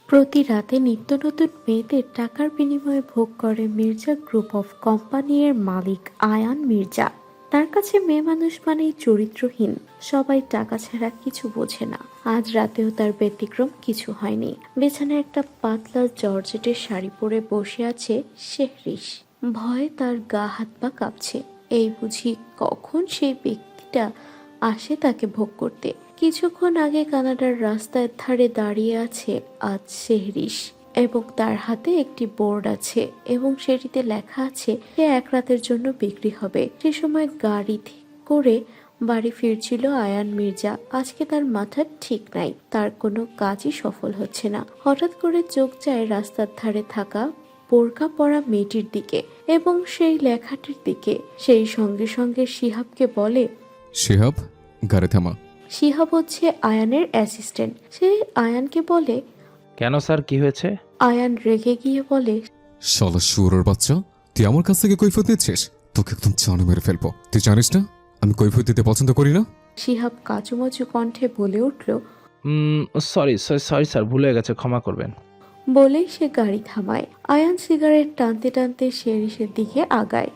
প্রতি রাতে নিত্য নতুন মেয়েদের টাকার বিনিময়ে ভোগ করে মির্জা গ্রুপ অফ কোম্পানির মালিক আয়ান মির্জা। তার কাছে মেয়ে মানুষ মানেই চরিত্রহীন, সবাই টাকা ছাড়া কিছু বোঝে না। আজ রাতেও তার ব্যতিক্রম কিছু হয়নি। বিছানায় একটা পাতলা জর্জেটের শাড়ি পরে বসে আছে শেহরিশ। ভয়ে তার গা হাত পা কাঁপছে। এই বুঝি কখন সেই ব্যক্তিটা আসে তাকে ভোগ করতে। কিছুক্ষণ আগে কানাডার রাস্তার ধারে দাঁড়িয়ে আছে আজ শেহরিশ, এবং তার হাতে একটি বোর্ড আছে এবং সেটিতে লেখা আছে সে এক রাতের জন্য বিক্রি হবে। সে সময় গাড়ি করে বাড়ি ফিরছিল আয়ান মির্জা। আজকে তার মাথা ঠিক নাই, তার কোনো কাজই সফল হচ্ছে না। হঠাৎ করে চোখ যায় রাস্তার ধারে থাকা বোরকা পরা মেয়েটির দিকে এবং সেই লেখাটির দিকে। সেই সঙ্গে সঙ্গে শিহাবকে বলে, শিহাব, গাড়ি থামা। শিহাব হচ্ছে আয়ানের অ্যাসিস্ট্যান্ট। সে আয়ানকে বলে, কেন স্যার, কি হয়েছে? আয়ান রেগে গিয়ে বলে, শালা শুয়োরের বাচ্চা, তুই আমার কাছ থেকে কৈফিয়ত নিচ্ছিস? তোকে একদম জানে মেরে ফেলবো। তুই জানিস না আমি কৈফিয়ত দিতে পছন্দ করি না? শিহাব কাচুমাচু কণ্ঠে বলে উঠল। সরি সরি স্যার, ভুল হয়ে গেছে, ক্ষমা করবেন। বলেই সে গাড়ি থামায়। আয়ান সিগারেট টানতে টানতে শেরিসের দিকে আগায়।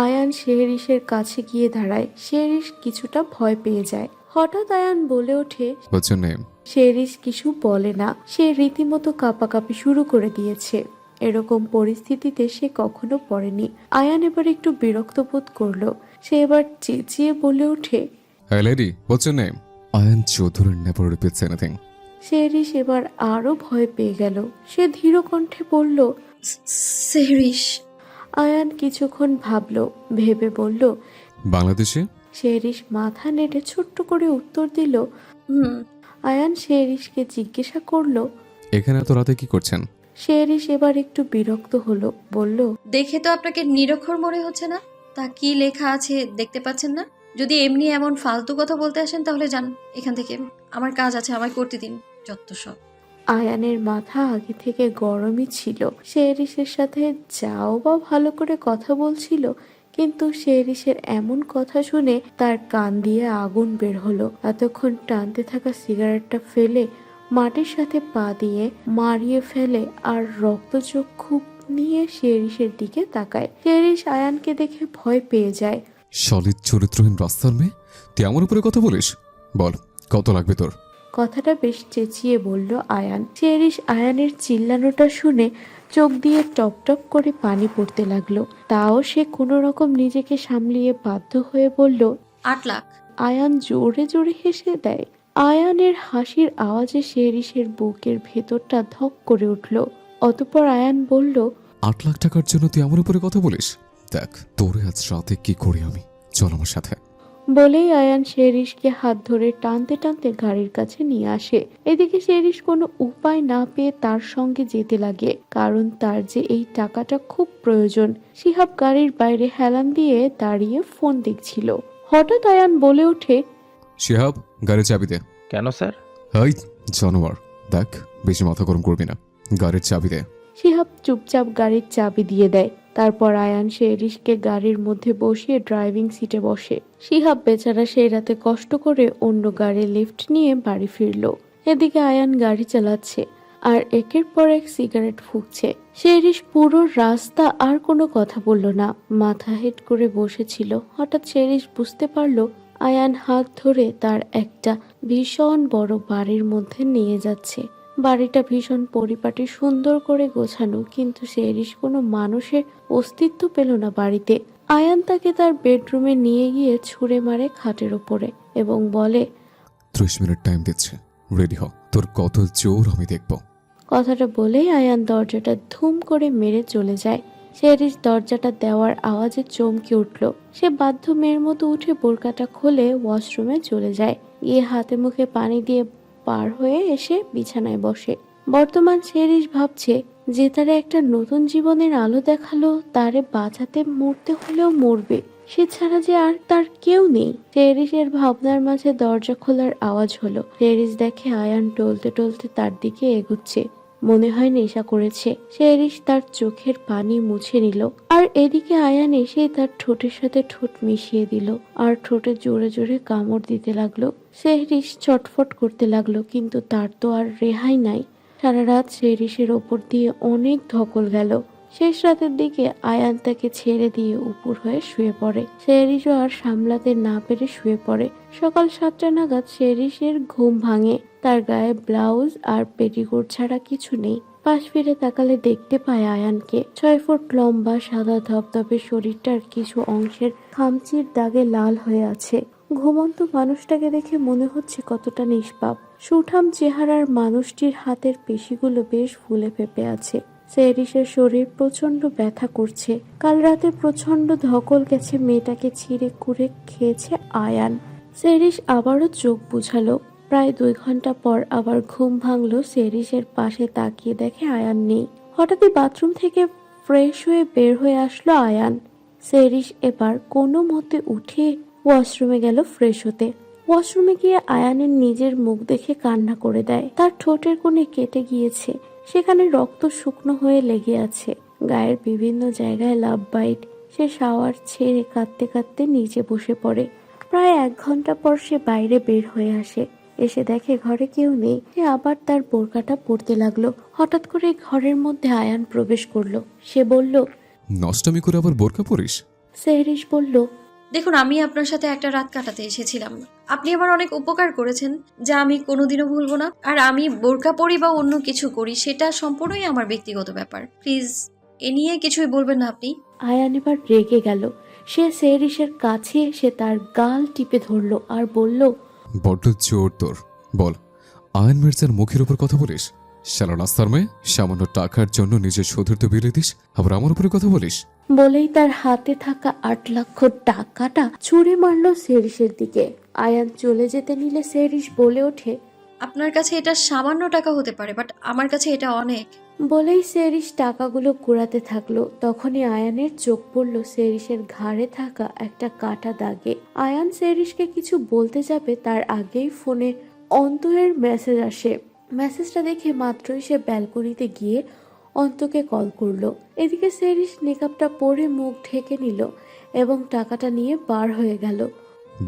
আয়ান শেরিসের কাছে গিয়ে দাঁড়ায়। শেরিস কিছুটা ভয় পেয়ে যায়। হঠাৎ আয়ান বলে ওঠে। What's your name? শেরিস কিছু বলে না। সে রীতিমতো কাঁপাকাঁপি শুরু করে দিয়েছে। এরকম পরিস্থিতিতে সে কখনো পড়েনি। আয়ান এবার একটু বিরক্ত বোধ করলো। সে এবার চেঁচিয়ে বলে ওঠে, Hey lady, what's your name? Ayan Chaudhary never repeats anything. শেরিস এবার আরো ভয় পেয়ে গেল। সে ধীর কণ্ঠে বলল, সেহরিশ। আয়ান কিছুক্ষণ ভাবলো, ভেবে বলল, বাংলাদেশে? শেরিস মাথা নেড়ে ছোট্ট করে উত্তর দিল। হুম। আয়ান শেরিসকে জিজ্ঞাসা করলো, এখানে এত রাতে কি করছেন? শেরিস এবার একটু বিরক্ত হলো, বলল, দেখে তো আপনাকে নিরক্ষর মনে হচ্ছে না। তা কি লেখা আছে দেখতে পাচ্ছেন না? যদি এমনি এমন ফালতু কথা বলতে আসেন তাহলে যান এখান থেকে। আমার কাজ আছে, আমায় করতে দিন। যত সব। আয়ানের মাথা আগে থেকে গরমই ছিল। শেরিসের সাথে যাও বা ভালো করে কথা বলছিল, কিন্তু শেরিসের এমন কথা শুনে তার কান দিয়ে আগুন বের হলো। এতক্ষণ টানতে থাকা সিগারেটটা ফেলে মাটির সাথে পা দিয়ে মারিয়ে ফেলে আর রক্তচক্ষু নিয়ে শেরিসের দিকে তাকায়। শেরিস আয়ানকে দেখে ভয় পেয়ে যায়। সলিড চরিত্রহীন রাস্তার মেয়ে, তুই আমার উপরে কথা বলিস? বল, কত লাগবে তোর? কথাটা বেশ চেঁচিয়ে বলল আয়ান। শেরিস আয়ানের চিল্লানোটা শুনে চোখ দিয়ে টপ টপ করে পানি পড়তে লাগলো। তাও সে কোনো রকম নিজেকে সামলিয়ে বাধ্য হয়ে বলল, 8 লাখ। আয়ান জোরে জোরে হেসে দেয়। আয়ানের হাসির আওয়াজে শেরিসের বুকের ভেতরটা ধক করে উঠল। অতঃপর আয়ান বলল, 8 লাখ টাকার জন্য তুই আমার উপরে কথা বলিস? দেখ তোরে আজ রাতে কি করি আমি, চল আমার সাথে। বলেই আয়ান শেরিসকে হাত ধরে টানতে টানতে গাড়ির কাছে নিয়ে আসে। এদিকে শেরিস কোনো উপায় না পেয়ে তার সঙ্গে যেতে লাগে, কারণ তার যে এই টাকাটা খুব প্রয়োজন। শিহাব গাড়ির বাইরে হেলান দিয়ে দাঁড়িয়ে ফোন দেখছিল। হঠাৎ আয়ান বলে ওঠে, শিহাব, গাড়ির চাবি দে। কেন স্যার? হাই জানোয়ার, দেখ বেশি মাথা গরম করবি না, গাড়ির চাবি দে। শিহাব চুপচাপ গাড়ির চাবি দিয়ে দেয়। তারপর আয়ান শেরিসকে গাড়ির মধ্যে বসিয়ে ড্রাইভিং সিটে বসে। শিহাব বেচারা সেই রাতে কষ্ট করে অন্য গাড়ির লিফট নিয়ে বাড়ি ফিরলো। এদিকে আয়ান গাড়ি চালাচ্ছে আর একের পর এক সিগারেট ফুঁকছে। শেরিস পুরো রাস্তা আর কোনো কথা বলল না, মাথা হেট করে বসেছিল। হঠাৎ শেরিস বুঝতে পারলো আয়ান হাত ধরে তার একটা ভীষণ বড় বাড়ির মধ্যে নিয়ে যাচ্ছে। বাড়িটা ভীষণ পরিপাটি, সুন্দর করে গোছানো, কিন্তু শেরিস কোনো মানুষের অস্তিত্ব পেল না বাড়িতে। আয়ান তাকে তার বেডরুমে নিয়ে গিয়ে ছুঁড়ে মারে খাটের ওপরে এবং বলে, 30 মিনিট টাইম দিচ্ছে, রেডি হ, তোর কত জোর আমি দেখব। কথাটা বলেই আয়ান দরজাটা ধুম করে মেরে চলে যায়। শেরিস দরজাটা দেওয়ার আওয়াজে চমকে উঠল। সে বাধ্য মেয়ের মতো উঠে বোরকাটা খুলে ওয়াশরুমে চলে যায়। গিয়ে হাতে মুখে পানি দিয়ে পার হয়ে এসে বিছানায় বসে। বর্তমান শেরিস ভাবছে যে তারে একটা নতুন জীবনের আলো দেখালো, তারে বাঁচাতে মরতে হলেও মরবে, সে ছাড়া যে আর তার কেউ নেই। শেরিসের ভাবনার মাঝে দরজা খোলার আওয়াজ হলো। শেরিস দেখে আয়ান টলতে টলতে তার দিকে এগুচ্ছে। মনে হয় নেশা করেছে। শেরিস তার চোখের পানি মুছে নিল, আর এদিকে আয়ান এসে তার ঠোঁটের সাথে ঠোঁট মিশিয়ে দিল আর ঠোঁটে জোরে জোরে কামড় দিতে লাগলো। শেরিস ছটফট করতে লাগলো, কিন্তু তার তো আর রেহাই নাই। সারা রাত সেরিসের ওপর দিয়ে অনেক ধকল গেল। শেষ রাতের দিকে আয়ান তাকে ছেড়ে দিয়ে উপর হয়ে শুয়ে পড়ে। সেরিসও আর সামলাতে না পেরে শুয়ে পড়ে। সকাল 7টা নাগাদ সেরিসের ঘুম ভাঙে। তার গায়ে ব্লাউজ আর পেটিকোট ছাড়া কিছু নেই। পাশ ফিরে তাকালে দেখতে পায় আয়ানকে। 6 ফুট লম্বা, সাদা ধবধবে শরীরটার কিছু অংশের খামচির দাগে লাল হয়ে আছে। ঘুমন্ত মানুষটাকে দেখে মনে হচ্ছে কতটা নিষ্পাপ। সুঠাম চেহারার মানুষটির হাতের পেশিগুলো বেশ ফুলে ফেপে আছে। সেরিসের শরীর প্রচন্ড ব্যথা করছে। কাল রাতে প্রচন্ড ধকল গেছে, মেয়েটাকে ছিঁড়ে কুড়ে খেয়েছে আয়ান। সেরিস আবারও চোখ বুঝালো। প্রায় 2 ঘন্টা পর আবার ঘুম ভাঙলো। সেরিসের পাশে তাকিয়ে দেখে আয়ান নেই। হঠাৎই বাথরুম থেকে ফ্রেশ হয়ে বের হয়ে আসলো আয়ান। সেরিস এবার কোনো মতে উঠে ওয়াশরুমে গেল ফ্রেশ হতে। ওয়াশরুমে গিয়ে আয়ানের নিজের মুখ দেখে কান্না করে দেয়। তার ঠোঁটের কোণে কেটে গিয়েছে, সেখানে রক্ত শুকনো হয়ে লেগে আছে। গায়ের বিভিন্ন জায়গায় লাভ বাইট। সে শাওয়ার ছেড়ে কাঁদতে কাঁদতে নিচে বসে পড়ে। প্রায় 1 ঘন্টা পর সে বাইরে বের হয়ে আসে। এসে দেখে ঘরে কেউ নেই। সে আবার তার বোরকাটা পরতে লাগলো। হঠাৎ করে ঘরের মধ্যে আয়ান প্রবেশ করলো। সে বলল, নষ্টামি করে আবার বোরকা পরিস? সেরিস বলল, দেখুন, আমি আপনার সাথে একটা রাত কাটাতে এসেছিলাম। আপনি আমার অনেক উপকার করেছেন, যা আমি কোনোদিনও ভুলবো না। আর আমি বোরকা পরি বা অন্য কিছু করি, সেটা সম্পূর্ণই আমার ব্যক্তিগত ব্যাপার। প্লিজ এ নিয়ে কিছুই বলবেন না আপনি। আয়ান এবার রেগে গেল। সে সেরিসের কাছে এসে তার গাল টিপে ধরলো আর বলল, বড্ড জোর তোর। বল, আয়ন মির্জার মুখের উপর কথা বলিস? শালা রাস্তার মেয়ে, সামান্য টাকার জন্য নিজের সতীর্থ বিলিয়ে দিস, আবার আমার উপরে কথা বলিস? বলেই তার হাতে থাকা 8 লক্ষ টাকাটা ছুঁড়ে মারলো সেরিসের দিকে। আয়ান চলে যেতে নিলে সেরিস বলে ওঠে, আপনার কাছে এটা সামান্য টাকা হতে পারে, বাট আমার কাছে এটা অনেক। বলেই সেরিস টাকাগুলো কুড়াতে থাকলো। তখনই আয়ানের চোখ পড়ল সেরিসের ঘাড়ে থাকা একটা কাটা দাগে। আয়ান সেরিসকে কিছু বলতে যাবে, তার আগেই ফোনে অন্তরের মেসেজ আসে। মেসেজটা দেখে মাত্রই সে ব্যালকনিতে গিয়ে অন্তকে কল করলো। এদিকে সেরিস নেকাবটা পরে মুখ ঢেকে নিল এবং টাকাটা নিয়ে বার হয়ে গেল।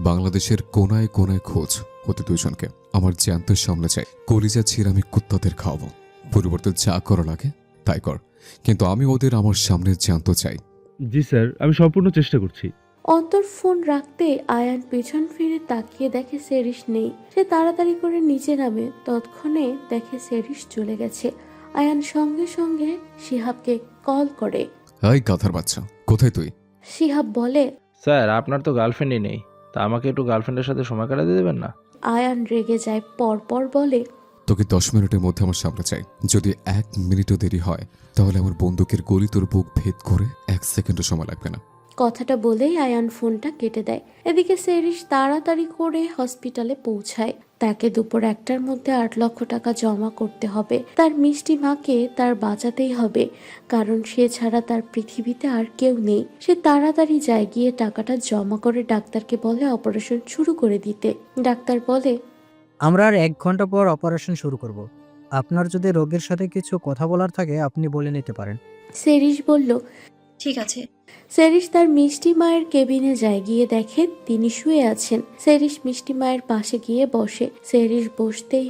বাংলাদেশের কোনায় কোনায় খোঁজ হতে দুজনকে। আমার জ্যান্ত সামনে চাই। কলিজা ছিঁড়ে আমি কুত্তাদের খাওয়াবো। পরিবর্তে যা করা লাগে তাই কর, কিন্তু আমি ওদের আমার সামনে জ্যান্ত চাই। জি স্যার, আমি সম্পূর্ণ চেষ্টা করছি। অন্তর ফোন রাখতে আয়ান পেছন ফিরে তাকিয়ে দেখে সেরিস নেই। সে তাড়াতাড়ি করে নিচে নামে। তৎক্ষণে দেখে সেরিস চলে গেছে। আয়ান সঙ্গে সঙ্গে শিহাবকে কল করে। এই গাধার বাচ্চা, কোথায় তুই? শিহাব বলে, স্যার, আপনার তো গার্লফ্রেন্ডই নেই, তা আমাকে একটু গার্লফ্রেন্ডের সাথে সময় কাটাতে দেবেন না? আয়ান রেগে যায়। পরপর বলে, তোকে 10 মিনিটের মধ্যে আমার সামনে চাই। যদি 1 মিনিটও দেরি হয় তাহলে আমার বন্দুকের গুলি তোর বুক ভেদ করে 1 সেকেন্ডও সময় লাগবে না। কথাটা বলেই আয়ান ফোনটা কেটে দেয়। এদিকে সেরিস তাড়াতাড়ি করে হসপিটালে পৌঁছায়। তাকে দুপুর 1টার মধ্যে 8 লক্ষ টাকা জমা করতে হবে। তার মিষ্টি মাকে তার বাঁচাতেই হবে, কারণ সে ছাড়া তার পৃথিবীতে আর কেউ নেই। সে তাড়াতাড়ি যায়, গিয়ে টাকাটা জমা করে ডাক্তারকে বলে অপারেশন শুরু করে দিতে। ডাক্তার বলে, আমরা আর 1 ঘন্টা পর অপারেশন শুরু করব। আপনার যদি রোগীর সাথে কিছু কথা বলার থাকে আপনি বলে নিতে পারেন। সেরিস বলল, ঠিক আছে। সেরিস তার মিষ্টি মায়ের কেবিনে যায়। গিয়ে দেখে তিনি শুয়ে আছেন। সেরিস মিষ্টি মায়ের পাশে গিয়ে বসে। সেরিস বসতেই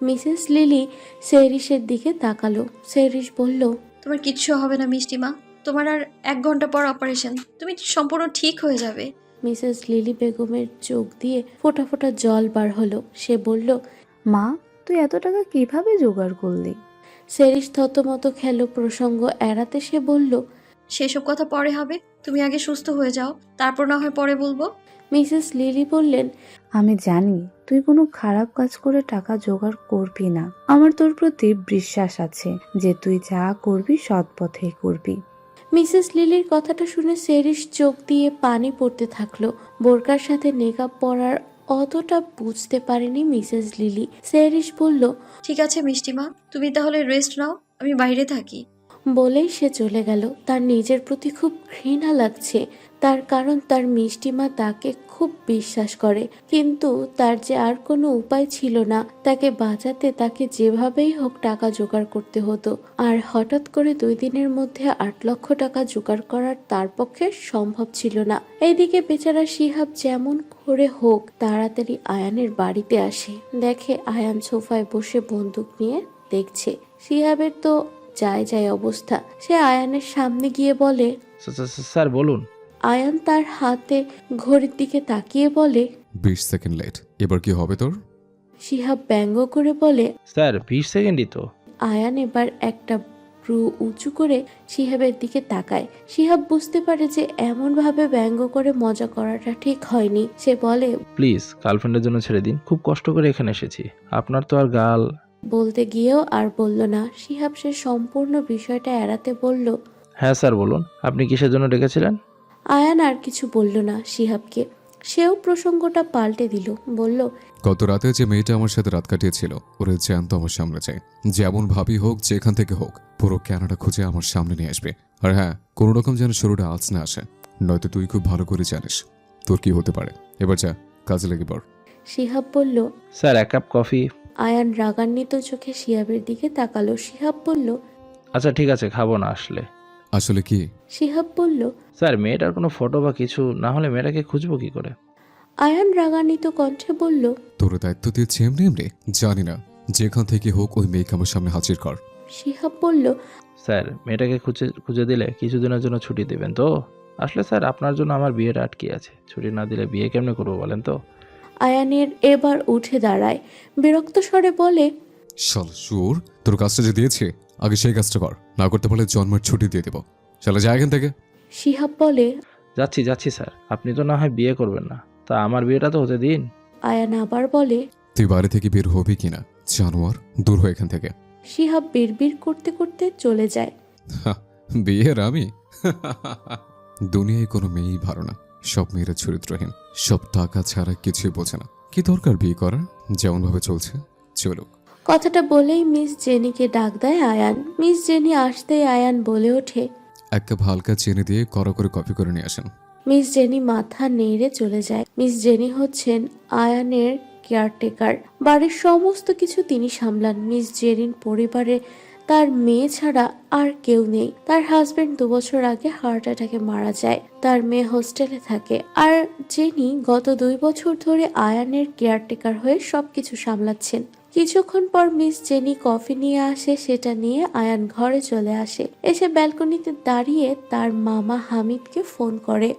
মিসেস লিলি সেরিসের দিকে তাকালো। সেরিস বলল, তোমার কিচ্ছু হবে না মিষ্টিমা। তোমার আর 1 ঘন্টা পর অপারেশন, তুমি সম্পূর্ণ ঠিক হয়ে যাবে। মিসেস লিলি বেগমের চোখ দিয়ে ফোঁটা ফোঁটা জল বার হলো। সে বলল, মা, তুই এত টাকা কিভাবে জোগাড় করলি? সেরিস থতমত খেলো। প্রসঙ্গ এড়াতে সে বলল, সেসব কথা পরে হবে, তুমি আগে সুস্থ হয়ে যাও, তারপর না হয় পরে বলবো। মিসেস লিলি বললেন, আমি জানি তুই কোনো খারাপ কাজ করে টাকা জোগাড় করবি না। আমার তোর প্রতি বিশ্বাস আছে যে তুই যা করবি সৎ পথেই করবি। মিসেস লিলির কথাটা শুনে সেরিস চোখ দিয়ে পানি পড়তে থাকলো। বোরকার সাথে নেকাব পরার অতটা বুঝতে পারেনি মিসেস লিলি। সেরিস বলল, ঠিক আছে মিষ্টিমা, তুমি তাহলে রেস্ট নাও, আমি বাইরে থাকি। বলেই সে চলে গেল। তার নিজের প্রতি খুব ঘৃণা লাগছে, তার কারণ তার মিষ্টিমা তাকে খুব বিশ্বাস করে। কিন্তু তার যে আর কোনো উপায় ছিল না। তাকে বাঁচাতে তাকে যেভাবেই হোক টাকা জোগাড় করতে হতো। আর হঠাৎ করে 2 দিনের মধ্যে 8 লক্ষ টাকা জোগাড় করার তার পক্ষে সম্ভব ছিল না। এইদিকে বেচারা শিহাব যেমন করে হোক তাড়াতাড়ি আয়ানের বাড়িতে আসে। দেখে আয়ান সোফায় বসে বন্দুক নিয়ে দেখছে। শিহাবের তো যায় যায় অবস্থা। সে আয়ানের সামনে গিয়ে বলে, স্যার বলুন। আয়ান তার হাতে ঘড়ির দিকে তাকিয়ে বলে, 20 সেকেন্ড লেট। এবার কি হবে তোর? শিহাব ব্যঙ্গ করে বলে। স্যার 20 সেকেন্ডই তো। আয়ান এবার একটা ভ্রু উঁচু করে শিহাবের দিকে তাকায়। শিহাব বুঝতে পারে যে এমনভাবে ব্যঙ্গ করে মজা করাটা ঠিক হয়নি। সে বলে, প্লিজ গার্লফ্রেন্ডের জন্য ছেড়ে দিন, খুব কষ্ট করে এখানে এসেছি। আপনার তো আর গাল। বলতে গিয়েও আর বলল না। শিহাব সে সম্পূর্ণ বিষয়টা এড়াতে বলল, হ্যাঁ স্যার বলুন, আপনি কিসের জন্য ডেকেছিলেন? আয়ান আর কিছু বলল না শিহাবকে। সেও প্রসঙ্গটা পাল্টে দিল, বলল, গত রাতে যে মেয়েটা আমার সাথে রাত কাটিয়েছিল ওরে জ্যান্ত আমার সামনে চাই। যেমন ভাবি হোক, যেখান থেকে হোক, পুরো ক্যানাডা খুঁজে আমার সামনে নিয়ে আসবে। আর হ্যাঁ, কোনো রকম যেন শুরুটা আজ না আসে, নয়তো তুই খুব ভালো করে জানিস তোর কি হতে পারে। এবার যা, কাজে লেগে পড়। শিহাব বলল। Sir 1 cup coffee. আয়ান রাগান্বিত চোখে শিহাবের দিকে তাকালো। শিহাব বলল, আচ্ছা ঠিক আছে, খাবো না আসলে। আসলে কি? শিহাব বলল। স্যার মেয়েটার কোনো ফটো বা কিছু না হলে মেয়েটাকে খুঁজবো কি করে? আয়ান রাগান্বিত কণ্ঠে বলল, তোর দায়িত্ব দিয়েছি এমনি এমনি? জানি না, যেখান থেকে হোক ওই মেয়েকে আমার সামনে হাজির কর। শিহাব বলল, স্যার মেয়েটাকে খুঁজে দিলে কিছুদিনের জন্য ছুটি দেবেন তো? আসলে স্যার আপনার জন্য আমার বিয়েটা আটকে আছে, ছুটি না দিলে বিয়ে কেমনে করবো বলেন তো? আয়ানের এবার উঠে দাঁড়ায়, বিরক্ত স্বরে বলে, শাল সুর, তোর কাজটা যে দিয়েছি আগে সেই কাজটা কর, না করতে পারলে জন্মের ছুটি দিয়ে দেবো। চলে যা এখান থেকে। শিহাব বলে। যাচ্ছি স্যার, আপনি তো না হয় বিয়ে করবেন না, তা আমার বিয়েটা তো হতে দিন। আয়ান আবার বলে। তুই বাড়ি থেকে বের হবি কিনা জানোয়ার, দূর হয় এখান থেকে। শিহাব বিড়বিড় করতে করতে চলে যায়। বিয়ের আমি? দুনিয়ায় কোনো মেয়েই ভালো না, সব মেয়েরা চরিত্রহীন, সব টাকা ছাড়া কিছুই বোঝে না। কি দরকার বিয়ে করার, যেমন ভাবে চলছে চলুক। কথাটা বলেই মিস জেনিকে ডাক দেয় আয়ান। মিস জেনি আসতেই আয়ান বলে ওঠে, 1 কাপ হালকা চিনি দিয়ে কড়া করে কফি করে নিয়ে আসেন। মিস জেনি মাথা নেড়ে চলে যায়। মিস জেনি হচ্ছেন আয়ানের কেয়ারটেকার। বাড়ির সমস্ত কিছু তিনি সামলান। মিস জেনির পরিবারে তার মেয়ে ছাড়া আর কেউ নেই। তার হাজবেন্ড 2 বছর আগে হার্ট অ্যাটাকে মারা যায়। তার মেয়ে হোস্টেলে থাকে। আর জেনি গত 2 বছর ধরে আয়ানের কেয়ারটেকার হয়ে সবকিছু সামলাচ্ছেন। কিছুক্ষণ পর মিস জেনি কফি নিয়ে আসে। সেটা নিয়ে আয়ান ঘরে চলে আসে। এসে ব্যালকনিতে দাঁড়িয়ে তার মামা হামিদকে ফোন করে।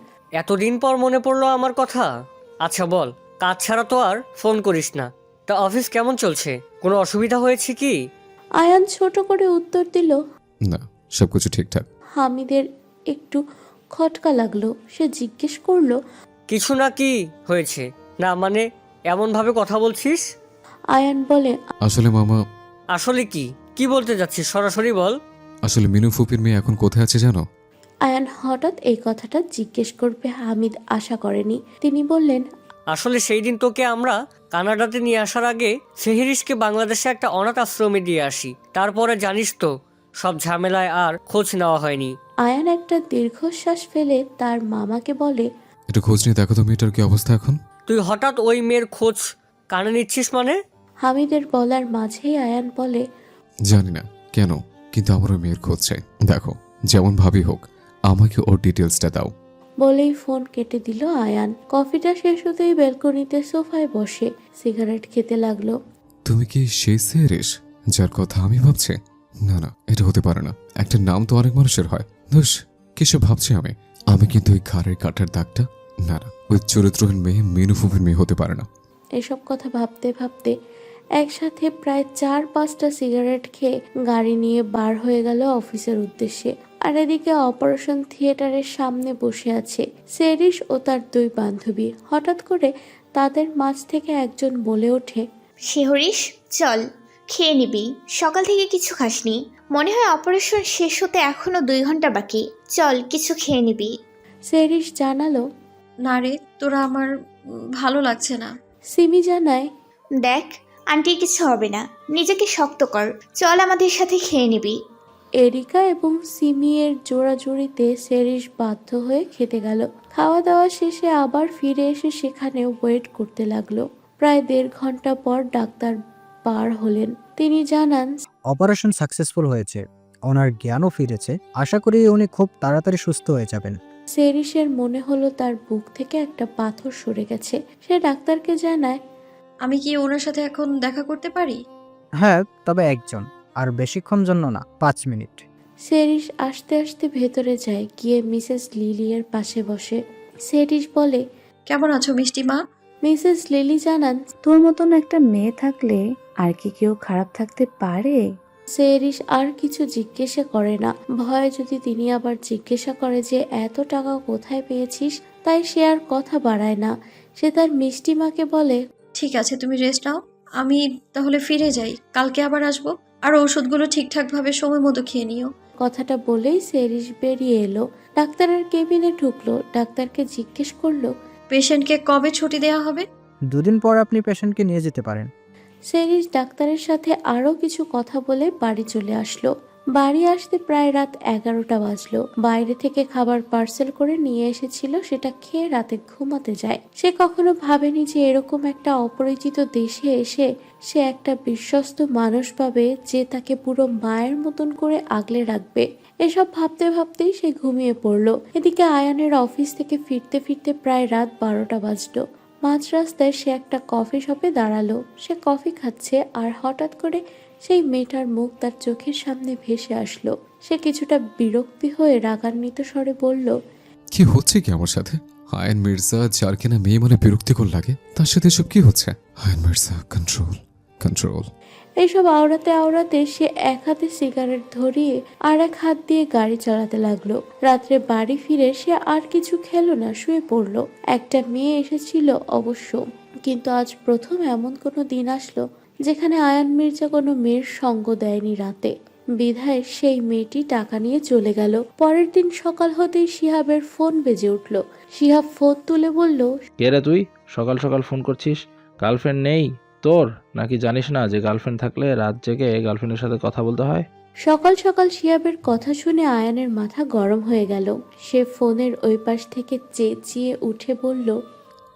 এতদিন পর মনে পড়লো আমার কথা। আচ্ছা বল, কাজ ছাড়া তো আর ফোন করিস না। তা অফিস কেমন চলছে? কোনো অসুবিধা হয়েছে কি? আয়ান ছোট করে উত্তর দিল। না, সবকিছু ঠিকঠাক। হামিদের একটু খটকা লাগলো। সে জিজ্ঞেস করলো, কিছু না কি হয়েছে? না মানে এমনভাবে কথা বলছিস। আয়ান বলে, আসলে মামা, আসলে কি কি বলতে যাচ্ছিস সরাসরি বল। আসলে মিনু ফুপির মেয়ে এখন কোথায় আছে জানো? আয়ান হঠাৎ এই কথাটা জিজ্ঞেস করবে হামিদ আশা করেনি। তিনি বললেন, আসলে সেই দিন তোকে আমরা কানাডাতে নিয়ে আসার আগে সেহেরিসকে বাংলাদেশে একটা অনাথ আশ্রমে দিয়ে আসি। তারপরে জানিস তো সব ঝামেলায় আর খোঁজ নেওয়া হয়নি। আয়ান একটা দীর্ঘশ্বাস ফেলে তার মামাকে বলে, একটু খোঁজ নিয়ে দেখো তো মেয়েটার কি অবস্থা এখন। তুই হঠাৎ ওই মেয়ের খোঁজ কানে নিচ্ছিস মানে? হামিদের বলার মাঝেই আয়ান বলে, জানি না কেন, কিন্তু আমার ওই মেয়ের খোঁজ চাই। দেখো, যেমন ভাবি হোক, আমাকে ওর ডিটেলসটা দাও। বলেই ফোন কেটে দিল আয়ান। কফিটা শেষ হতেই ব্যালকনিতে সোফায় বসে সিগারেট খেতে লাগলো। তুমি কি সেই সেরিস যার কথা আমি ভাবছি? না না, এটা হতে পারে না। একটা নাম তো অনেক মানুষের হয়। ধুস, কিসব ভাবছি আমি। আমি কিন্তু ওই ঘাড়ের কাটার দাগটা, না না, ওই চরিত্রহীন মেয়ে মিনু ফুপির মেয়ে হতে পারে না। এসব কথা ভাবতে ভাবতে একসাথে প্রায় 4-5টা সিগারেট খেয়ে গাড়ি নিয়ে বার হয়ে গেল অফিসের উদ্দেশ্যে। আর এদিকে অপারেশন থিয়েটারের সামনে বসে আছে সেরিস ও তার 2 বান্ধবী। হঠাৎ করে তাদের মাঝ থেকে একজন বলে ওঠে, শিহরিশ, চল খেয়ে নিবি। সকাল থেকে কিছু খাসনি, মনে হয় অপারেশন শেষ হতে এখনো 2 ঘন্টা বাকি। চল কিছু খেয়ে নিবি। সেরিস জানালো, না রে, তোরা আমার ভালো লাগছে না। সিমি জানায়, দেখ আন্টির কিছু হবে না, নিজেকে শক্ত কর, চল আমাদের সাথে খেয়ে নিবি। এরিকা এবং সিমিয়ের জোড়াজুড়িতে সেরিস বাধ্য হয়ে খেতে গেল। খাওয়া দাওয়া শেষে আবার ফিরে এসে সেখানেও ওয়েট করতে লাগলো। প্রায় 1.5 ঘন্টা পর ডাক্তার বার হলেন। তিনি জানান, অপারেশন সাকসেসফুল হয়েছে, ওনার জ্ঞানও ফিরেছে। আশা করি উনি খুব তাড়াতাড়ি সুস্থ হয়ে যাবেন। সেরিসের মনে হলো তার বুক থেকে একটা পাথর সরে গেছে। সে ডাক্তারকে জানায়, আমি কি ওনার সাথে এখন দেখা করতে পারি? হ্যাঁ, তবে একজন। আর বেশিক্ষণ জন্য না, 5 মিনিট। সেরিস আস্তে আস্তে ভেতরে যায়, গিয়ে মিসেস লিলির পাশে বসে। সেরিস বলে, কেমন আছো মিষ্টি মা? মিসেস লিলি জানান, তোর মতন একটা মেয়ে থাকলে আর কি কেউ খারাপ থাকতে পারে? সেরিস আর কিছু জিজ্ঞাসা করে না। ভয়ে যদি তিনি আবার জিজ্ঞাসা করে যে এত টাকা কোথায় পেয়েছিস, তাই সে আর কথা বাড়ায় না। সে তার মিষ্টি মাকে বলে, ঠিক আছে, তুমি রেস্ট নাও। আমি তাহলে ফিরে যাই, কালকে আবার আসবো। আর ওষুধগুলো ঠিকঠাকভাবে সময় মতো খেয়ে নিও। কথাটা বলেই সেরিস বেরিয়ে এলো, ডাক্তারের কেবিনে ঢুকলো। ডাক্তারকে জিজ্ঞেস করলো, পেশেন্টকে কবে ছুটি দেওয়া হবে? 2 দিন পর আপনি পেশেন্টকে নিয়ে যেতে পারেন। সেরিস ডাক্তারের সাথে আরো কিছু কথা বলে বাড়ি চলে আসলো। বাড়ি আসতে প্রায় রাত 11টা বাজলো। বাইরে থেকে খাবার পার্সেল করে নিয়ে এসেছিল, সেটা খেয়ে রাতে ঘুমাতে যায়। সে কখনো ভাবেনি যে এরকম একটা অপরিচিত দেশে এসে সে একটা বিশ্বস্ত মানুষ পাবে, যে তাকে পুরো মায়ের মতন করে আগলে রাখবে। এসব ভাবতে ভাবতেই সে ঘুমিয়ে পড়লো। এদিকে আয়ানের অফিস থেকে ফিরতে ফিরতে প্রায় রাত 12টা বাজলো। মাঝ রাস্তায় সে একটা কফি শপে দাঁড়ালো। সে কফি খাচ্ছে আর হঠাৎ করে সেই মেয়েটার মুখ তার চোখের সামনে ভেসে আসলো। সে কিছুটা বিরক্তি হয়ে রাগান্বিত স্বরে বলল, কি হচ্ছে কি আমার সাথে? আয়ন মির্জা, যার কিনা মেয়ে মানে বিরক্তিকর লাগে, তার সাথে এসব কি হচ্ছে? Ion Mirza, control control. এইসব আওড়াতে আওড়াতে সে এক হাতে সিগারেট ধরিয়ে আর এক হাত দিয়ে গাড়ি চালাতে লাগলো। রাত্রে বাড়ি ফিরে সে আর কিছু খেলো না, শুয়ে পড়লো। একটা মেয়ে এসেছিল অবশ্য, কিন্তু আজ প্রথম এমন কোনো দিন আসলো যেখানে আয়ান মির্জা কোনো মেয়ের সঙ্গ দেয়নি রাতে। বিধায় সেই মেয়েটি টাকা নিয়ে চলে গেল। পরের দিন সকাল হতেই শিহাবের ফোন বেজে উঠল। শিহাব ফোন তুলে বলল, কে রে তুই? সকাল সকাল ফোন করছিস? গার্লফ্রেন্ড নেই তোর? নাকি জানিস না যে গার্লফ্রেন্ড থাকলে রাত জেগে গার্লফ্রেন্ডের সাথে কথা বলতে হয়? সকাল সকাল শিহাবের কথা শুনে আয়ানের মাথা গরম হয়ে গেল। সে ফোনের ওই পাশ থেকে চেঁচিয়ে উঠে বলল,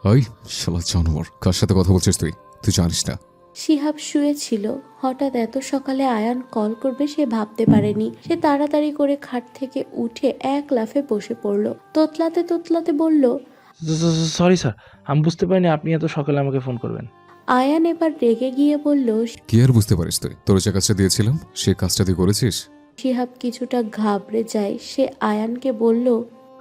ওই শালা জানোয়ার, কার সাথে কথা বলছিস তুই? তুই জানিস না? শিহাব শুয়েছিল। হঠাৎ এত সকালে আয়ান কল করবে সে ভাবতে পারেনি। সে তাড়াতাড়ি করে খাট থেকে উঠে এক লাফে বসে পড়ল। তোতলাতে তোতলাতে বলল, সরি স্যার, আমি বুঝতে পারিনি আপনি এত সকালে আমাকে ফোন করবেন। আয়ান এবার রেগে গিয়ে বলল, কি আর বুঝতে পারিস তুই? তোর যে কাজটা দিয়েছিলাম সে কাজটা তুই করেছিস? শিহাব কিছুটা ঘাবড়ে যায়। সে আয়ানকে বলল,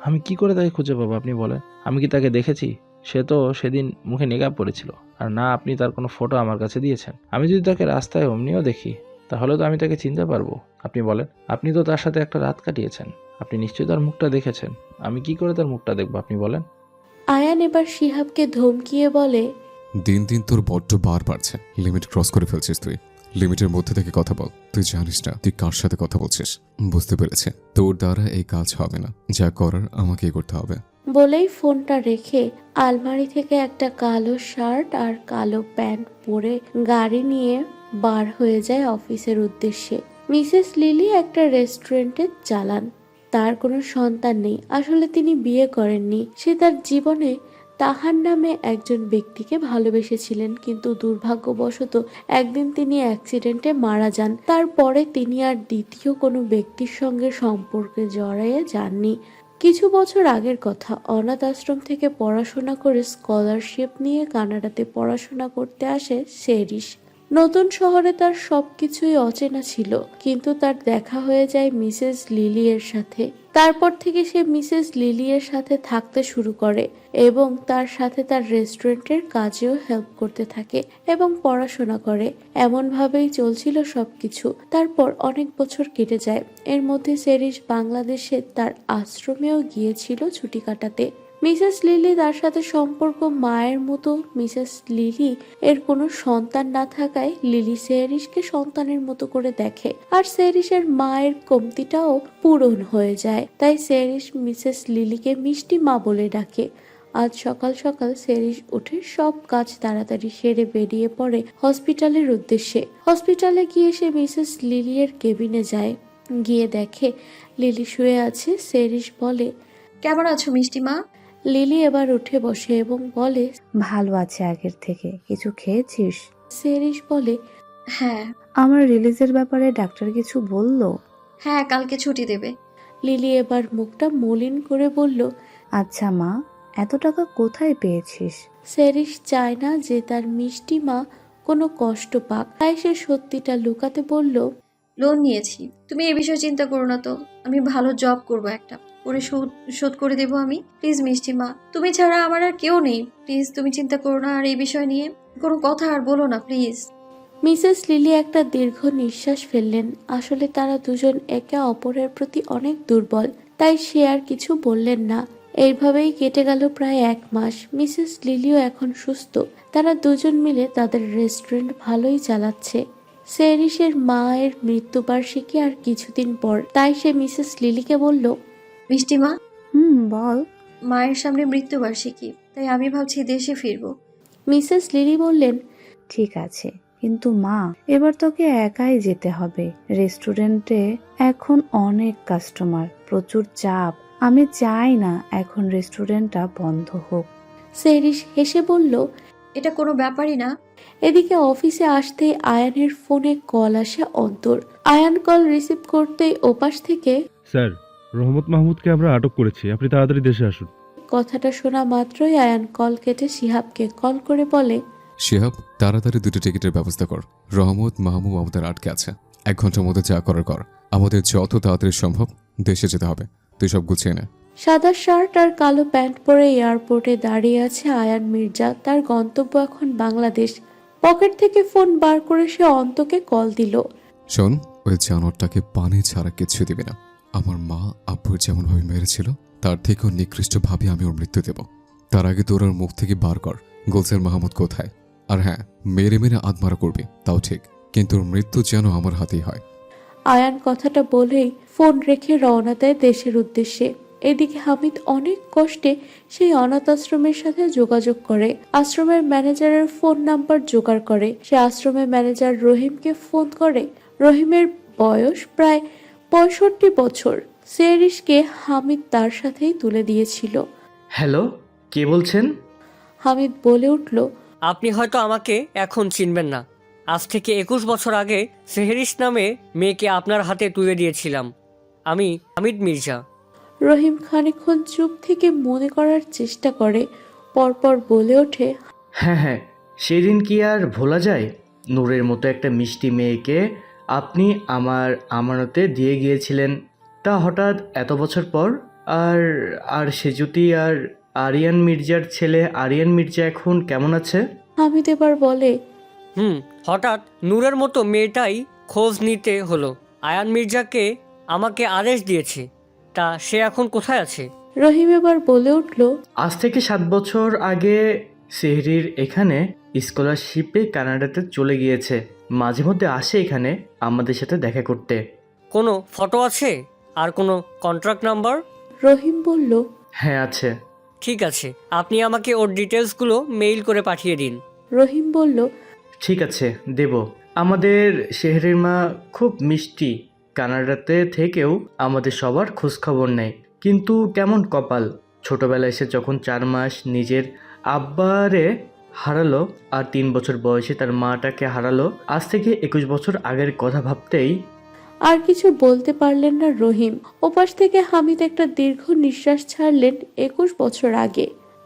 আমি কি করে তাকে খুঁজে পাবো আপনি বলেন? আমি কি তাকে দেখেছি? সে তো সেদিন মুখে নেকাব পরেছিল। আর না আপনি তার কোনো ফটো আমার কাছে দিয়েছেন। আমি যদি তাকে রাস্তায় অমনিও দেখি, তাহলে তো আমি তাকে চিনতে পারবো। আপনি বলেন, আপনি তো তার সাথে একটা রাত কাটিয়েছেন, আপনি নিশ্চয়ই তার মুখটা দেখেছেন। আমি কি করে তার মুখটা দেখবো আপনি বলেন? আয়ান এবার শিহাবকে ধমকিয়ে বলে, দিন দিন তোর বড্ড বার বাড়ছে। লিমিট ক্রস করে ফেলছিস তুই। লিমিটের মধ্যে থেকে কথা বল। তুই জানিস না তুই কার সাথে কথা বলছিস? বুঝতে পেরেছি, তোর দ্বারা এই কাজ হবে না। যা করার আমাকেই করতে হবে। বলেই ফোনটা রেখে আলমারি থেকে একটা কালো শার্ট আর কালো প্যান্ট পরে গাড়ি নিয়ে বার হয়ে যায় অফিসের উদ্দেশ্যে। মিসেস লিলি একটা রেস্টুরেন্টে চালান। তার কোনো সন্তান নেই। আসলে তিনি বিয়ে করেননি। সে তার জীবনে তাহার নামে একজন ব্যক্তিকে ভালোবেসেছিলেন, কিন্তু দুর্ভাগ্যবশত একদিন তিনি অ্যাক্সিডেন্টে মারা যান। তারপরে তিনি আর দ্বিতীয় কোনো ব্যক্তির সঙ্গে সম্পর্কে জড়ায়ে যাননি। কিছু বছর আগের কথা, অনাথ আশ্রম থেকে পড়াশোনা করে স্কলারশিপ নিয়ে কানাডাতে পড়াশোনা করতে আসে সেরিস। নতুন শহরে তার সবকিছুই অচেনা ছিল, কিন্তু তার দেখা হয়ে যায় মিসেস লিলি এর সাথে। তারপর থেকে সে মিসেস লিলি এর সাথে থাকতে শুরু করে এবং তার সাথে তার রেস্টুরেন্টের কাজেও হেল্প করতে থাকে এবং পড়াশোনা করে। এমনভাবেই চলছিল সবকিছু। তারপর অনেক বছর কেটে যায়। এর মধ্যে সেরিস বাংলাদেশে তার আশ্রমেও গিয়েছিল ছুটি কাটাতে। মিসেস লিলি তার সাথে সম্পর্ক মায়ের মতো। মিসেস লিলি এর কোনো সন্তান না থাকায় লিলি সেরিসকে সন্তানের মতো করে দেখে, আর সেরিসের মায়ের কমতিটাও পূরণ হয়ে যায়। তাই সেরিস মিসেস লিলিকে মিষ্টি মা বলে ডাকে। আজ সকাল সকাল সেরিস উঠে সব কাজ তাড়াতাড়ি সেরে বেরিয়ে পড়ে হসপিটালের উদ্দেশ্যে। হসপিটালে গিয়ে সে মিসেস লিলি এর কেবিনে যায়। গিয়ে দেখে লিলি শুয়ে আছে। সেরিস বলে, কেমন আছো মিষ্টি মা? লিলি এবার উঠে বসে এবং বলে, ভালো আছে আগের থেকে। কিছু খেয়েছিস? সেরিস বলে, হ্যাঁ। আমার রিলিজের ব্যাপারে ডাক্তার কিছু বললো? হ্যাঁ, কালকে ছুটি দেবে। লিলি এবার মুখটা মলিন করে বলল, আচ্ছা মা, এত টাকা কোথায় পেয়েছিস? সেরিস চায় না যে তার মিষ্টি মা কোনো কষ্ট পাক, তাই সে সত্যিটা লুকাতে বলল, লোন নিয়েছি। তুমি এই বিষয়ে চিন্তা করো না তো। আমি ভালো জব করব একটা, করে শোধ করে দেবো আমি। প্লিজ মিষ্টি মা, তুমি ছাড়া আমার আর কেউ নেই। প্লিজ তুমি চিন্তা করো না আর এই বিষয় নিয়ে কোনো কথা আর বলো না প্লিজ। মিসেস লিলি একটা দীর্ঘ নিঃশ্বাস ফেললেন। আসলে তারা দুজন একে অপরের প্রতি অনেক দুর্বল, তাই সে আর কিছু বললেন না। এইভাবেই কেটে গেল প্রায় 1 মাস। মিসেস লিলিও এখন সুস্থ। তারা দুজন মিলে তাদের রেস্টুরেন্ট ভালোই চালাচ্ছে। সেরিসের মায়ের মৃত্যুবার্ষিকী আর কিছুদিন পর, তাই সে মিসেস লিলিকে বলল, মিষ্টি মা, বল। মায়ের সামনে মৃত্যুবার্ষিকী, তাই আমি ভাবছি দেশে ফিরবো। মিসেস লিলি বললেন, ঠিক আছে, কিন্তু মা, এবার তোকে একাই যেতে হবে। রেস্টুরেন্টে এখন অনেক কাস্টমার, প্রচুর চাপ। আমি চাই না এখন রেস্টুরেন্টটা বন্ধ হোক। সেরিস হেসে বলল, এটা কোনো ব্যাপারই না। এদিকে অফিসে আসতেই আয়ানের ফোনে কল আসে অন্তর। আয়ান কল রিসিভ করতেই ওপাশ থেকে স্যার, রহমত মাহমুদকে আমরা আটক করেছি, আপনি তাড়াতাড়ি দেশে আসুন। কথাটা শোনা মাত্রই আয়ান কল কেটে শিহাবকে কল করে বলে, শিহাব, তাড়াতাড়ি 2টি টিকিটের ব্যবস্থা কর। রহমত মাহমুদ আমাদের আটকে আছে। 1 ঘন্টার মধ্যে যা করার কর। আমাদের যত তাড়াতাড়ি সম্ভব দেশে যেতে হবে। তুই সব গুছিয়ে নে। সাদা শার্ট আর কালো প্যান্ট পরে এয়ারপোর্টে দাঁড়িয়ে আছে আয়ান মির্জা। তার গন্তব্য এখন বাংলাদেশ। পকেট থেকে ফোন বার করে সে অন্তকে কল দিল। শোন, ওই জানোয়ারটাকে পানি ছাড়া কিচ্ছু দিবি না। আমার মা আব্বুর যেমনভাবে মেরেছিল তার থেকেও নিকৃষ্টভাবে আমি ওর মৃত্যু দেব। তার আগে তোর ওর মুখ থেকে বার কর গোলজার মাহমুদ কোথায়। আর হ্যাঁ, মেরে মেরে আদমারা করবি তাও ঠিক, কিন্তু ওর মৃত্যু যেন আমার হাতেই হয়। আয়ান কথাটা বলেই ফোন রেখে রওনা দেয় দেশের উদ্দেশ্যে। এদিকে হামিদ অনেক কষ্টে সেই অনাথ আশ্রমের সাথে যোগাযোগ করে। আশ্রমের ম্যানেজারের ফোন নাম্বার জোগাড় করে। সে আশ্রমের ম্যানেজার রহিমকে ফোন করে। রহিমের বয়স প্রায় 65 বছর। সেরিসকে হামিদ তার সাথেই তুলে দিয়েছিল। হ্যালো, কে বলছেন? হামিদ বলে উঠল, আপনি হয়তো আমাকে এখন চিনবেন না। আজ থেকে 21 বছর আগে সেহেরিস নামে মেয়েকে আপনার হাতে তুলে দিয়েছিলাম। আমি হামিদ মির্জা। রহিম খানিকক্ষণ চুপ থেকে মনে করার চেষ্টা করে, পরপর বলে ওঠে, হ্যাঁ হ্যাঁ, সেদিন কি আর ভোলা যায়? নূরের মতো একটা মিষ্টি মেয়েকে আপনি আমার আমানতে দিয়ে গিয়েছিলেন, তা হঠাৎ এত বছর পর। আর আর সেজুতি আর আরিয়ান মির্জার ছেলে আরিয়ান মির্জা এখন কেমন আছে? হামিদ এবার বলে, হঠাৎ নূরের মতো মেয়েটাই খোঁজ নিতে হলো। আয়ান মির্জাকে আমাকে আদেশ দিয়েছে। তা সে এখন কোথায় আছে? রহিম এবার বলে উঠল, আজ থেকে 7 বছর আগে সেহরির এখানে স্কলারশিপে কানাডাতে চলে গিয়েছে। মাঝে মধ্যে আসে এখানে আমাদের সাথে দেখা করতে। কোনো ফটো আছে? আর কোনো কন্ট্রাক্ট নাম্বার? রহিম বলল, হ্যাঁ আছে। ঠিক আছে, আপনি আমাকে ওর ডিটেলসগুলো মেইল করে পাঠিয়ে দিন। রহিম বলল, ঠিক আছে, দেব। আমাদের শেহরির মা খুব মিষ্টি। কানাডাতে থেকেও আমাদের সবার খোঁজখবর নেয়। কিন্তু কেমন কপাল, ছোটবেলায় এসে যখন 4 মাস নিজের আব্বারে হারালো আর 3 বছর বয়সে তার মাটাকে হারালো। আজ থেকে 21 বছর আগের কথা ভাবতেই আর কিছু বলতে পারলেন না রহিম। ওপাশ থেকে হামিদ একটা দীর্ঘ নিঃশ্বাস ছাড়লেন। 21 বছর আগে।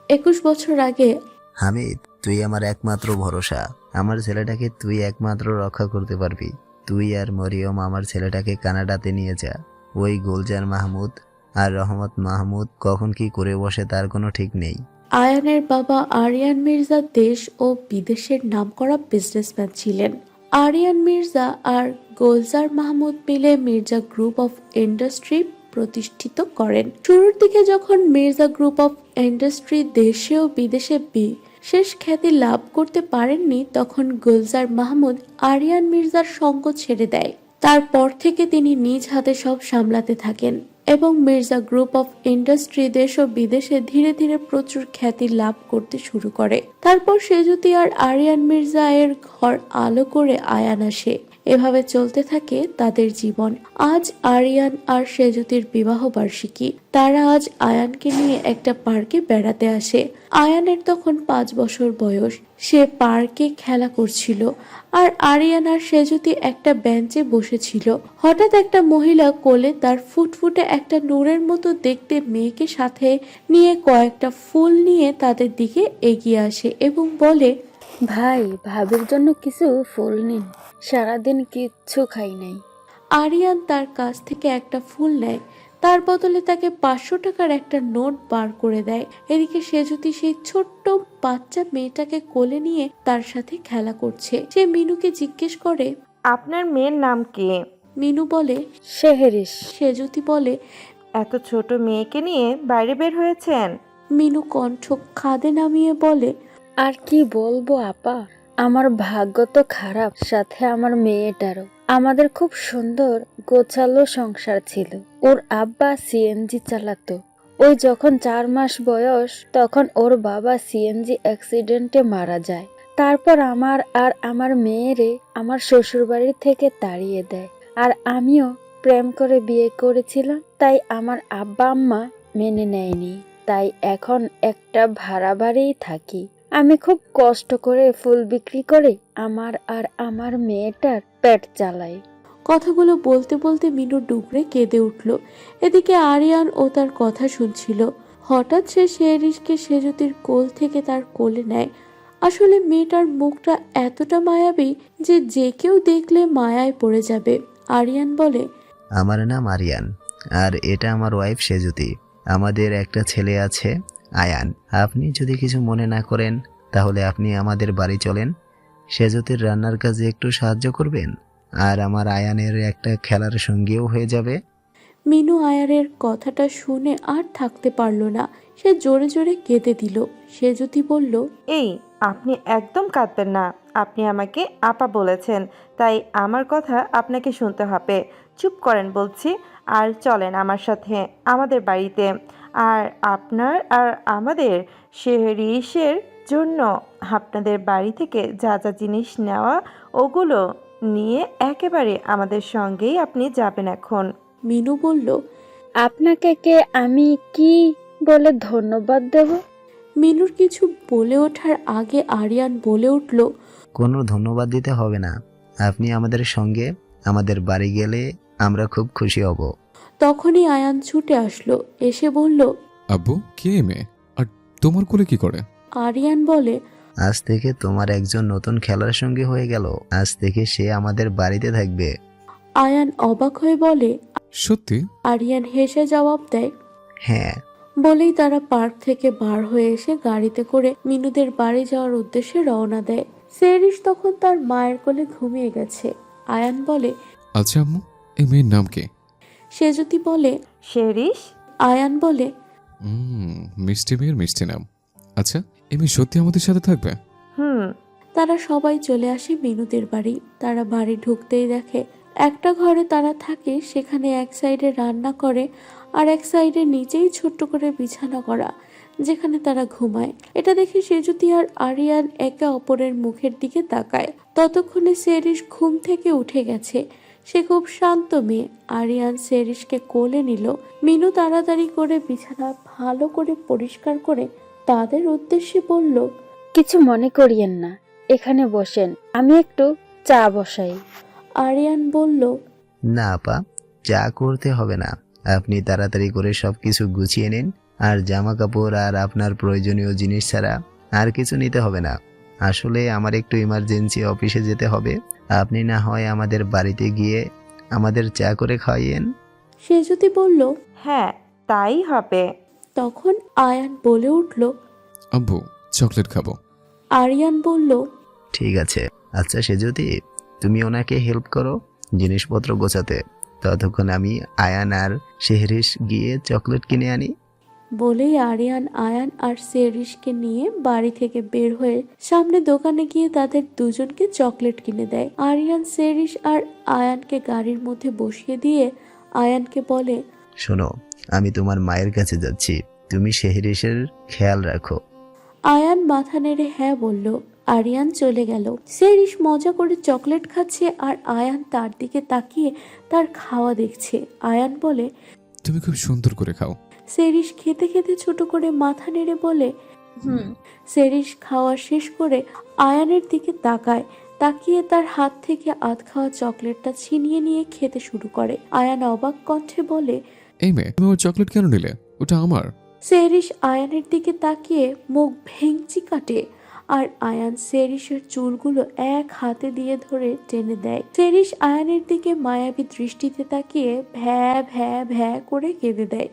21 বছর আগে হামিদ, তুই আমার একমাত্র ভরসা। আমার ছেলেটাকে তুই একমাত্র রক্ষা করতে পারবি। তুই আর মরিয়ম আমার ছেলেটাকে কানাডাতে নিয়ে যা। ওই গুলজার মাহমুদ আর রহমত মাহমুদ কখন কি করে বসে তার কোনো ঠিক নেই। আয়ানের বাবা আরিয়ান মির্জা দেশ ও বিদেশের নামকরা বিজনেসম্যান ছিলেন। আরিয়ান মির্জা আর গোলজার মাহমুদ মিলে মির্জা গ্রুপ অফ ইন্ডাস্ট্রি প্রতিষ্ঠিত করেন। শুরুর দিকে যখন মির্জা গ্রুপ অফ ইন্ডাস্ট্রি দেশে ও বিদেশে বিশেষ খ্যাতি লাভ করতে পারেননি, তখন গুলজার মাহমুদ আরিয়ান মির্জার সঙ্গ ছেড়ে দেয়। তারপর থেকে তিনি নিজ হাতে সব সামলাতে থাকেন এবং মির্জা গ্রুপ অফ ইন্ডাস্ট্রি দেশ ও বিদেশে ধীরে ধীরে প্রচুর খ্যাতি লাভ করতে শুরু করে। তারপর সেজুতি আর আরিয়ান মির্জা এর ঘর আলো করে আয়ান আসে। এভাবে চলতে থাকে তাদের জীবন। আজ আরিয়ান আর সেজুতির বিবাহ বার্ষিকী। তারা আজ আয়ানকে নিয়ে একটা পার্কে বেড়াতে আসে। আয়ানের তখন 5 বছর বয়স। সে পার্কে খেলা করছিল আর আরিয়ান আর সেজুতি একটা বেঞ্চে বসেছিল। হঠাৎ একটা মহিলা কোলে তার ফুটফুটে একটা নূরের মতো দেখতে মেয়েকে সাথে নিয়ে কয়েকটা ফুল নিয়ে তাদের দিকে এগিয়ে আসে এবং বলে, ভাই, ভাবির জন্য কিছু ফুল নিন, সারাদিন কিচ্ছু খাই নাই। আরিয়ান তার কাছ থেকে একটা ফুল নেয়, তার বদলে তাকে 500 টাকার একটা নোট বার করে দেয়। এদিকে সেজুতি সেই ছোট্ট বাচ্চা মেয়েটাকে কোলে নিয়ে তার সাথে খেলা করছে। সে মিনুকে জিজ্ঞেস করে, আপনার মেয়ের নাম কি? মিনু বলে, শেহরিশ। সেজুতি বলে, এত ছোট মেয়েকে নিয়ে বাইরে বের হয়েছেন? মিনু কণ্ঠ খাদে নামিয়ে বলে, আর কি বলবো আপা, আমার ভাগ্য তো খারাপ, সাথে আমার মেয়েটারও। আমাদের খুব সুন্দর গোছালো সংসার ছিল। ওর আব্বা সিএনজি চালাতো। ওই যখন 4 মাস বয়স তখন ওর বাবা সিএনজি অ্যাক্সিডেন্টে মারা যায়। তারপর আমার আর আমার মেয়েরে আমার শ্বশুরবাড়ি থেকে তাড়িয়ে দেয়। আর আমিও প্রেম করে বিয়ে করেছিলাম, তাই আমার আব্বা আম্মা মেনে নেয়নি। তাই এখন একটা ভাড়া বাড়িই থাকি। আমি খুব কষ্ট করে ফুল বিক্রি করে আমার আর আমার মেয়েটার পেট চালাই। কথাগুলো বলতে বলতে মিনু ডুকরে কেঁদে উঠল। এদিকে আরিয়ান ও তার কথা শুনছিল। হঠাৎ সে শেহরিশকে সেজুতির কোল থেকে তার কোলে নেয়। আসলে মেয়েটার মুখটা এতটা মায়াবী যে যে কেউ দেখলে মায়ায় পড়ে যাবে। আরিয়ান বলে, আমার নাম আরিয়ান, আর এটা আমার ওয়াইফ সেজুতি। আমাদের একটা ছেলে আছে, আয়ান। আপনি যদি কিছু মনে না করেন তাহলে আপনি আমাদের বাড়ি চলেন। সেজুতির রান্নার কাজে একটু সাহায্য করবেন, আর আমার আয়ানের একটা খেলার সঙ্গীও হয়ে যাবে। মিনু আয়ারের কথাটা শুনে আর থাকতে পারল না। সে জোরে জোরে কেঁদে দিল। সেজুতি বলল, এই, আপনি একদম কাঁদবেন না। আপনি আমাকে আপা বলেছেন, তাই আমার কথা আপনাকে শুনতে হবে। চুপ করেন বলছি, আর চলেন আমার সাথে আমাদের বাড়িতে। আর আপনার আর আমাদের শেহরিশের জন্য আপনাদের বাড়ি থেকে যা যা জিনিস নেওয়া ওগুলো নিয়ে একেবারে আমাদের সঙ্গেই আপনি যাবেন এখন। মিনু বলল, আপনাকে কে আমি কি বলে ধন্যবাদ দেব? মিনুর কিছু বলে ওঠার আগে আরিয়ান বলে উঠল, কোনো ধন্যবাদ দিতে হবে না। আপনি আমাদের সঙ্গে আমাদের বাড়ি গেলে আমরা খুব খুশি হব। তখনই আয়ান ছুটে আসলো। এসে বলল, আব্বু, কে মেয়ে আর তোমার কোলে কি করে? আরিয়ান বলে, আজ থেকে তোমার একজন নতুন খেলার সঙ্গী হয়ে গেল। আজ থেকে সে আমাদের বাড়িতে থাকবে। আয়ান অবাক হয়ে বলে। সত্যি? আরিয়ান হেসে জবাব দেয়। হ্যাঁ। বলেই তারা পার্ক থেকে বার হয়ে এসে গাড়িতে করে মিনুদের বাড়ি যাওয়ার উদ্দেশ্যে রওনা দেয়। শেহরিশ তখন তার মায়ের কোলে ঘুমিয়ে গেছে। আয়ান বলে, আচ্ছা আম্মু, এই মেয়ের নাম কি? সেজুতি বলে, শেহরিশ। আয়ান বলে, মিষ্টি মেয়ের মিষ্টি নাম। আচ্ছা, এই মেয়ে সত্যি আমাদের সাথে থাকবে? তারা সবাই চলে আসে মিনুদের বাড়ি। তারা বাড়ি ঢুকতেই দেখে একটা ঘরে তারা থাকে, সেখানে এক সাইডে রান্না করে আর এক সাইডে নিচেই ছোট্ট করে বিছানা করা, যেখানে তারা ঘুমায়। এটা দেখে সেজুতি আর আরিয়ান একে অপরের মুখের দিকে তাকায়। ততক্ষণে শেহরিশ ঘুম থেকে উঠে গেছে। সে খুব শান্ত মেয়ে। আরিয়ান শেহরিশকে কোলে নিল। মিনু তাড়াতাড়ি করে বিছানা ভালো করে পরিষ্কার করে তাদের উদ্দেশ্যে বলল, কিছু মনে করিয়েন না, এখানে বসেন, আমি একটু চা বসাই। আরিয়ান বলল, না আপা, চা করতে হবে না। আপনি তাড়াতাড়ি করে সবকিছু গুছিয়ে নিন, আর জামা কাপড় আর আপনার প্রয়োজনীয় জিনিস ছাড়া আর কিছু নিতে হবে না। আসলে আমার একটু ইমার্জেন্সি অফিসে যেতে হবে। আপনি না হয় আমাদের বাড়িতে গিয়ে আমাদের চা করে খাইয়েন। সেজুতি বলল, হ্যাঁ, তাই হবে। তখন আয়ান বলে উঠল, আব্বু, চকলেট খাবো। আরিয়ান বলল, ঠিক আছে। আচ্ছা সেজুতি, তুমি ওনাকে হেল্প করো জিনিসপত্র গোছাতে। ততক্ষণ আমি আয়ান আর শেহরিশ গিয়ে চকলেট কিনে আনি। বলেই আরিয়ান আয়ান আর শেহরিশকে নিয়ে বাড়ি থেকে বের হয়ে সামনে দোকানে গিয়ে তাদের দুজনকে চকলেট কিনে দেয়। আরিয়ান শেহরিশ আর আয়ানকে গাড়ির মধ্যে বসিয়ে দিয়ে আয়ানকে বলে, শোনো, আমি তোমার মায়ের কাছে যাচ্ছি, তুমি শেহরিশের খেয়াল রাখো। আয়ান মাথা নেড়ে হ্যাঁ বলল। আরিয়ান চলে গেল। শেহরিশ মজা করে চকলেট খাচ্ছে আর আয়ান তার দিকে তাকিয়ে তার খাওয়া দেখছে। আয়ান বলে, তুমি খুব সুন্দর করে খাও। শেহরিশ খেতে খেতে ছোট করে মাথা নেড়ে বলে, শেহরিশ খাওয়া শেষ করে আয়ানের দিকে তাকায়। তাকিয়ে তার হাত থেকে আধ খাওয়া চকলেটটা ছিনিয়ে নিয়ে খেতে শুরু করে। আয়ান অবাক কণ্ঠে বলে, এই মেয়ে, তুমি ওর চকলেট কেন নিলে? ওটা আমার। শেহরিশ আয়ানের দিকে তাকিয়ে মুখ ভেঙচি কাটে। আর আয়ান সেরিসের চুলগুলো এক হাতে দিয়ে ধরে টেনে দেয়। সেরিস আয়ানের দিকে মায়াবী দৃষ্টিতে তাকিয়ে ভ্যা ভ্যা ভ্যা করে কেঁদে দেয়।